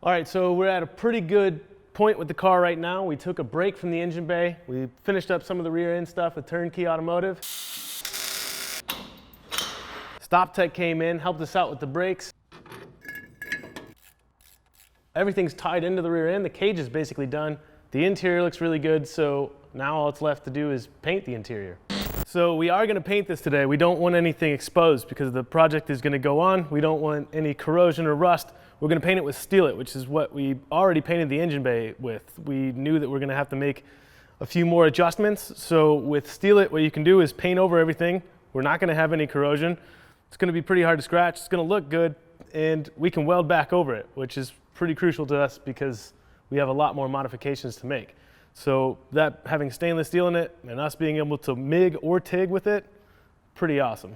All right, so we're at a pretty good point with the car right now. We took a break from the engine bay. We finished up some of the rear end stuff with Key Automotive. Stoptech came in, helped us out with the brakes. Everything's tied into the rear end. The cage is basically done. The interior looks really good, so now all it's left to do is paint the interior. So we are going to paint this today. We don't want anything exposed because the project is going to go on. We don't want any corrosion or rust. We're going to paint it with Steel It, which is what we already painted the engine bay with. We knew that we're going to have to make a few more adjustments. So with Steel It, what you can do is paint over everything. We're not going to have any corrosion. It's going to be pretty hard to scratch. It's going to look good, and we can weld back over it, which is pretty crucial to us because we have a lot more modifications to make. So that having stainless steel in it and us being able to MIG or TIG with it, pretty awesome.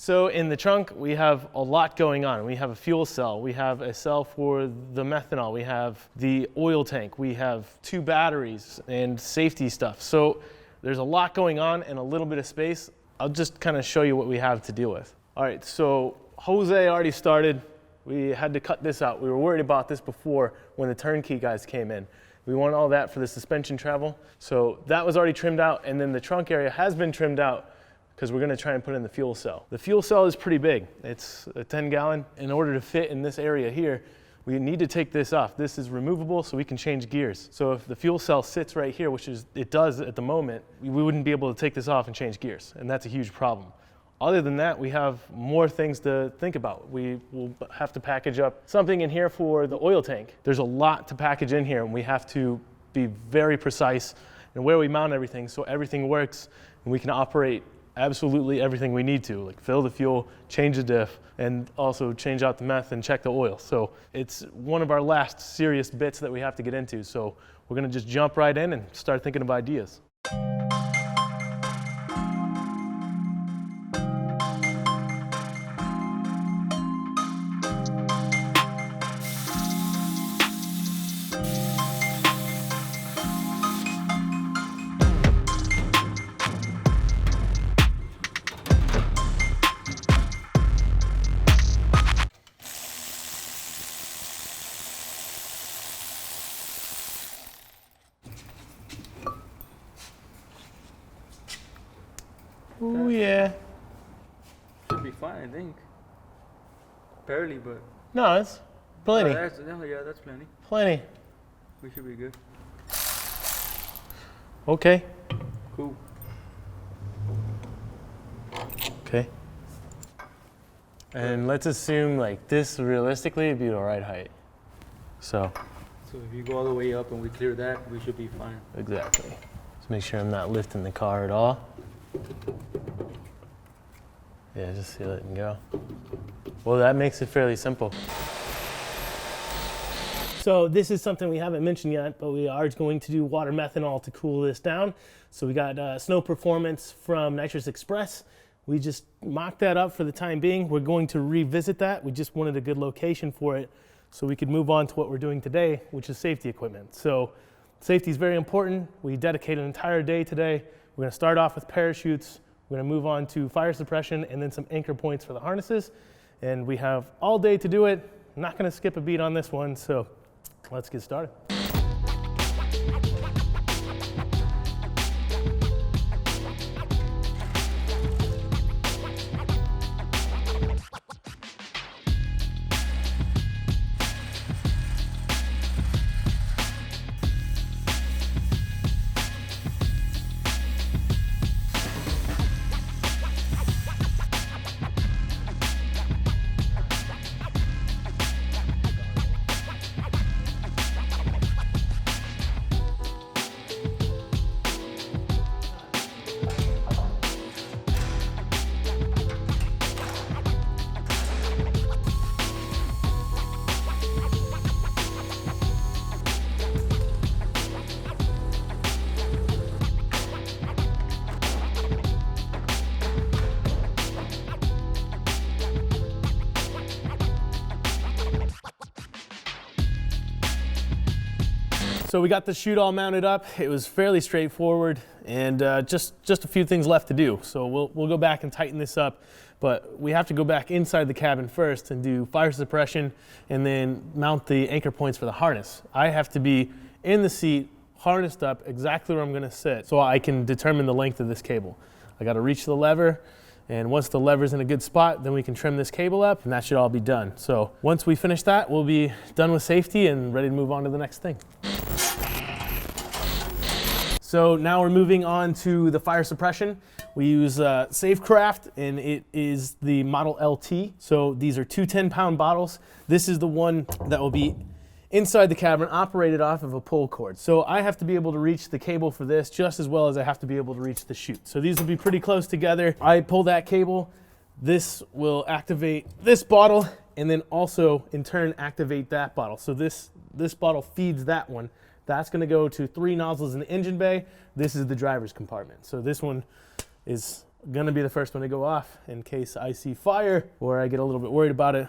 So in the trunk, we have a lot going on. We have a fuel cell, we have a cell for the methanol, we have the oil tank, we have 2 batteries and safety stuff. So there's a lot going on and a little bit of space. I'll just kind of show you what we have to deal with. All right, so Jose already started. We had to cut this out. We were worried about this before when the turnkey guys came in. We want all that for the suspension travel. So that was already trimmed out, and then the trunk area has been trimmed out because we're going to try and put in the fuel cell. The fuel cell is pretty big. It's a 10-gallon. In order to fit in this area here, we need to take this off. This is removable so we can change gears. So if the fuel cell sits right here, which is it does at the moment, we wouldn't be able to take this off and change gears, and that's a huge problem. Other than that, we have more things to think about. We will have to package up something in here for the oil tank. There's a lot to package in here, and we have to be very precise in where we mount everything so everything works and we can operate absolutely everything we need to, like fill the fuel, change the diff, and also change out the meth and check the oil. So it's one of our last serious bits that we have to get into. So we're gonna just jump right in and start thinking of ideas. Oh yeah. Should be fine, I think. Barely, but. No, it's plenty. Yeah, that's plenty. Plenty. We should be good. Okay. Cool. Okay. And let's assume like this realistically would be the right height. So if you go all the way up and we clear that, we should be fine. exactly. Just make sure I'm not lifting the car at all. Yeah, just seal it and go. Well, that makes it fairly simple. So this is something we haven't mentioned yet, but we are going to do water methanol to cool this down. So we got Snow Performance from Nitrous Express. We just mocked that up for the time being. We're going to revisit that. We just wanted a good location for it so we could move on to what we're doing today, which is safety equipment. So safety is very important. We dedicate an entire day today. We're gonna start off with parachutes. We're gonna move on to fire suppression and then some anchor points for the harnesses. And we have all day to do it. I'm not gonna skip a beat on this one, so let's get started. So we got the chute all mounted up. It was fairly straightforward, and just a few things left to do. So we'll go back and tighten this up, but we have to go back inside the cabin first and do fire suppression and then mount the anchor points for the harness. I have to be in the seat, harnessed up exactly where I'm gonna sit so I can determine the length of this cable. I gotta reach the lever, and once the lever's in a good spot, then we can trim this cable up, and that should all be done. So once we finish that, we'll be done with safety and ready to move on to the next thing. So now we're moving on to the fire suppression. We use Safecraft, and it is the model LT. So these are two 10-pound bottles. This is the one that will be inside the cabin, operated off of a pull cord. So I have to be able to reach the cable for this just as well as I have to be able to reach the chute. So these will be pretty close together. I pull that cable, this will activate this bottle, and then also in turn activate that bottle. So this bottle feeds that one. That's gonna go to 3 nozzles in the engine bay. This is the driver's compartment. So this one is gonna be the first one to go off in case I see fire or I get a little bit worried about it.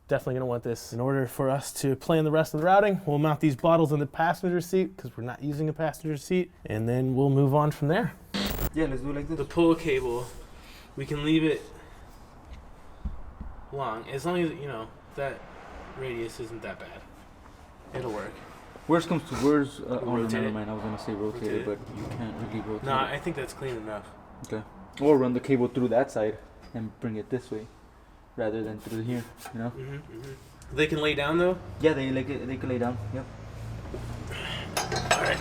Definitely gonna want this. In order for us to plan the rest of the routing, we'll mount these bottles in the passenger seat because we're not using a passenger seat, and then we'll move on from there. Yeah, let's do it like this. The pull cable, we can leave it long, as long as, you know, that radius isn't that bad. It'll work. Worst comes to worst, rotate never it. mind, I was gonna say rotate it, but you can't really rotate No, it. I think that's clean enough. Okay. Or run the cable through that side and bring it this way, rather than through here, you know? They can lay down though? Yeah, they can lay down, yep. Alright.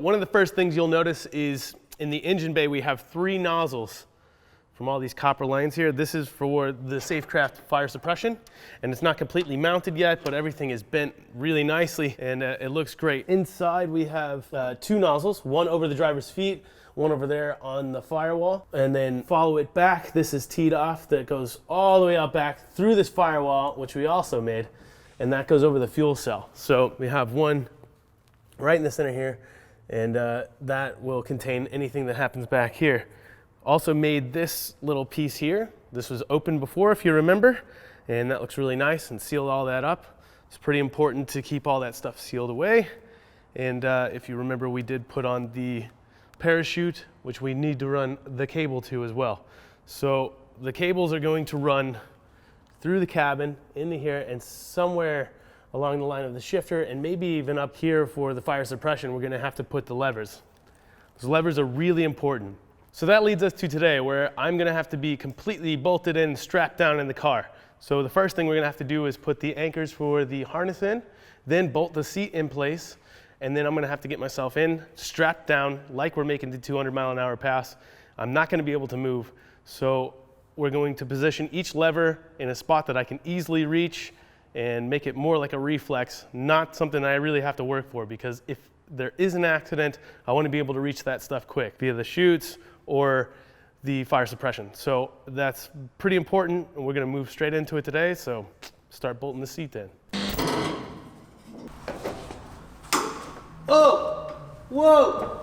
One of the first things you'll notice is in the engine bay we have 3 nozzles from all these copper lines here. This is for the Safecraft fire suppression, and it's not completely mounted yet, but everything is bent really nicely and it looks great. Inside we have 2 nozzles, one over the driver's feet, one over there on the firewall, and then follow it back. This is teed off that goes all the way out back through this firewall, which we also made, and that goes over the fuel cell. So we have one right in the center here, and that will contain anything that happens back here. Also made this little piece here. This was open before, if you remember, and that looks really nice, and sealed all that up. It's pretty important to keep all that stuff sealed away. And if you remember, we did put on the parachute, which we need to run the cable to as well. So the cables are going to run through the cabin into here and somewhere along the line of the shifter, and maybe even up here for the fire suppression, we're gonna have to put the levers. Those levers are really important. So that leads us to today, where I'm gonna have to be completely bolted in, strapped down in the car. So the first thing we're gonna have to do is put the anchors for the harness in, then bolt the seat in place, and then I'm gonna have to get myself in, strapped down, like we're making the 200-mile-an-hour pass. I'm not gonna be able to move, so we're going to position each lever in a spot that I can easily reach and make it more like a reflex, not something I really have to work for, because if there is an accident, I want to be able to reach that stuff quick via the chutes or the fire suppression. So that's pretty important, and we're gonna move straight into it today, so start bolting the seat in. Oh! Whoa!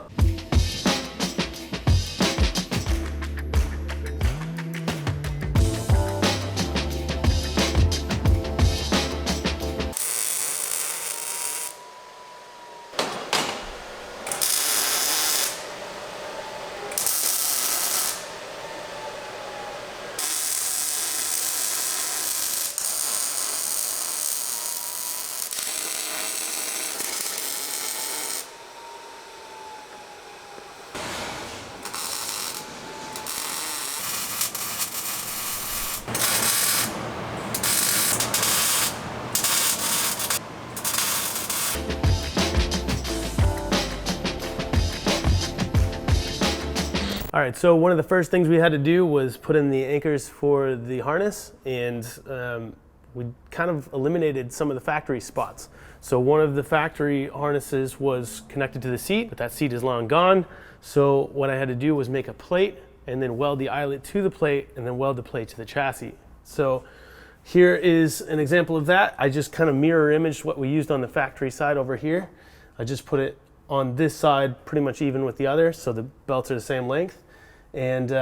All right, so one of the first things we had to do was put in the anchors for the harness, and we kind of eliminated some of the factory spots. So one of the factory harnesses was connected to the seat, but that seat is long gone. So what I had to do was make a plate and then weld the eyelet to the plate and then weld the plate to the chassis. So here is an example of that. I just kind of mirror imaged what we used on the factory side over here. I just put it on this side pretty much even with the other, so the belts are the same length. And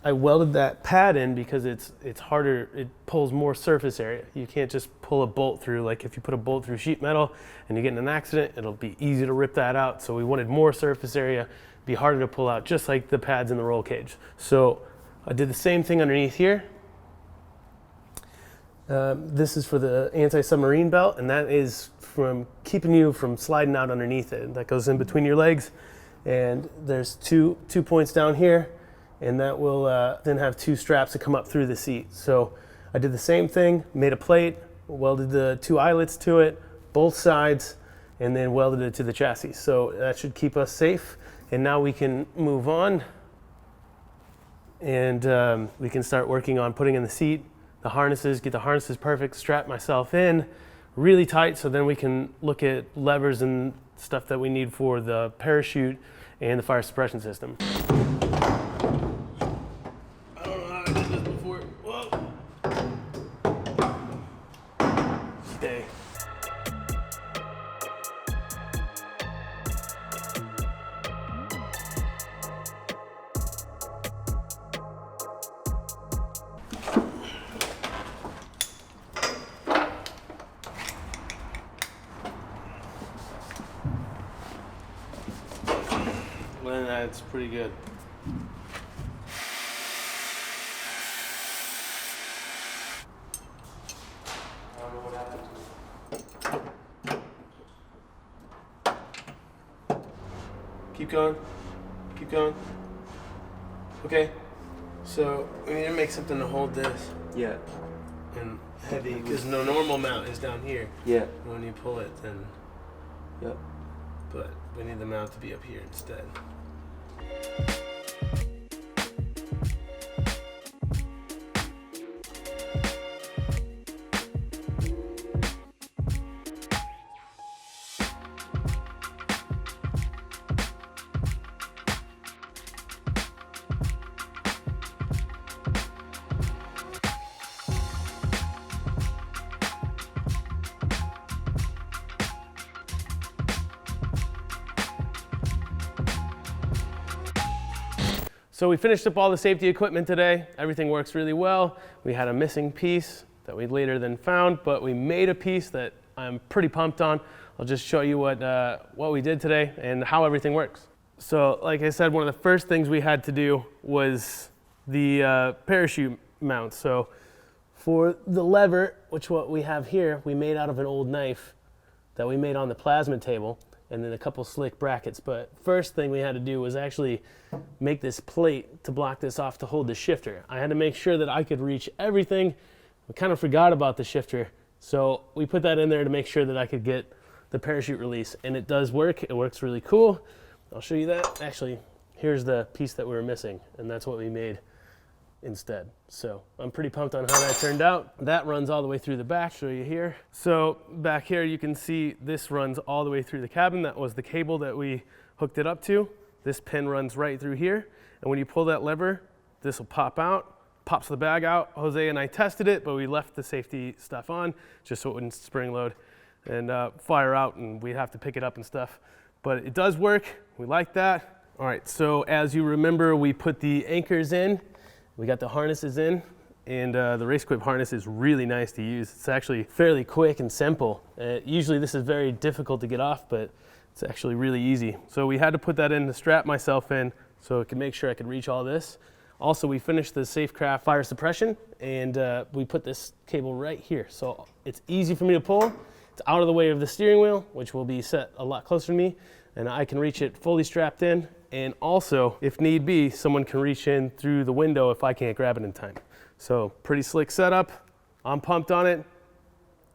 I welded that pad in because it's harder, it pulls more surface area. You can't just pull a bolt through, like if you put a bolt through sheet metal and you get in an accident, it'll be easy to rip that out. So we wanted more surface area, be harder to pull out, just like the pads in the roll cage. So I did the same thing underneath here. This is for the Anti-Submarine Belt, and that is from keeping you from sliding out underneath it. That goes in between your legs, and there's two points down here, and that will then have two straps that come up through the seat. So I did the same thing, made a plate, welded the two eyelets to it, both sides, and then welded it to the chassis. So that should keep us safe. And now we can move on, and we can start working on putting in the seat, the harnesses, get the harnesses perfect, strap myself in really tight, so then we can look at levers and stuff that we need for the parachute and the fire suppression system. I don't know how I did this before. Whoa. Okay. Well, that's pretty good. I don't know what happened to it. Keep going. Keep going. Okay. So we need to make something to hold this. Yeah. And heavy, because no normal mount is down here. Yeah. When you pull it, then. Yep. But we need the mount to be up here instead. So we finished up all the safety equipment today. Everything works really well. We had a missing piece that we later then found, but we made a piece that I'm pretty pumped on. I'll just show you what we did today and how everything works. So like I said, one of the first things we had to do was the parachute mount. So for the lever, which what we have here, we made out of an old knife that we made on the plasma table, and then a couple slick brackets. But first thing we had to do was actually make this plate to block this off to hold the shifter. I had to make sure that I could reach everything. We kind of forgot about the shifter, so we put that in there to make sure that I could get the parachute release, and it does work. It works really cool. I'll show you that. Actually, here's the piece that we were missing, and that's what we made instead. So I'm pretty pumped on how that turned out. That runs all the way through the back. Show you here. So back here you can see this runs all the way through the cabin. That was the cable that we hooked it up to. This pin runs right through here, and when you pull that lever, this will pop out, pops the bag out. Jose and I tested it, but we left the safety stuff on just so it wouldn't spring load and fire out and we'd have to pick it up and stuff. But it does work, we like that. All right, so as you remember, we put the anchors in, we got the harnesses in, and the Racequip harness is really nice to use. It's actually fairly quick and simple. Usually this is very difficult to get off, but it's actually really easy. So we had to put that in to strap myself in so I could make sure I could reach all this. Also, we finished the Safecraft fire suppression, and we put this cable right here. So it's easy for me to pull. It's out of the way of the steering wheel, which will be set a lot closer to me, and I can reach it fully strapped in. And also, if need be, someone can reach in through the window if I can't grab it in time. So pretty slick setup. I'm pumped on it.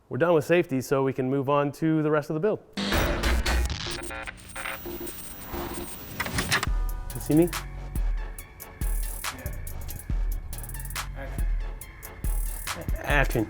We're done with safety, so we can move on to the rest of the build. You see me? Action.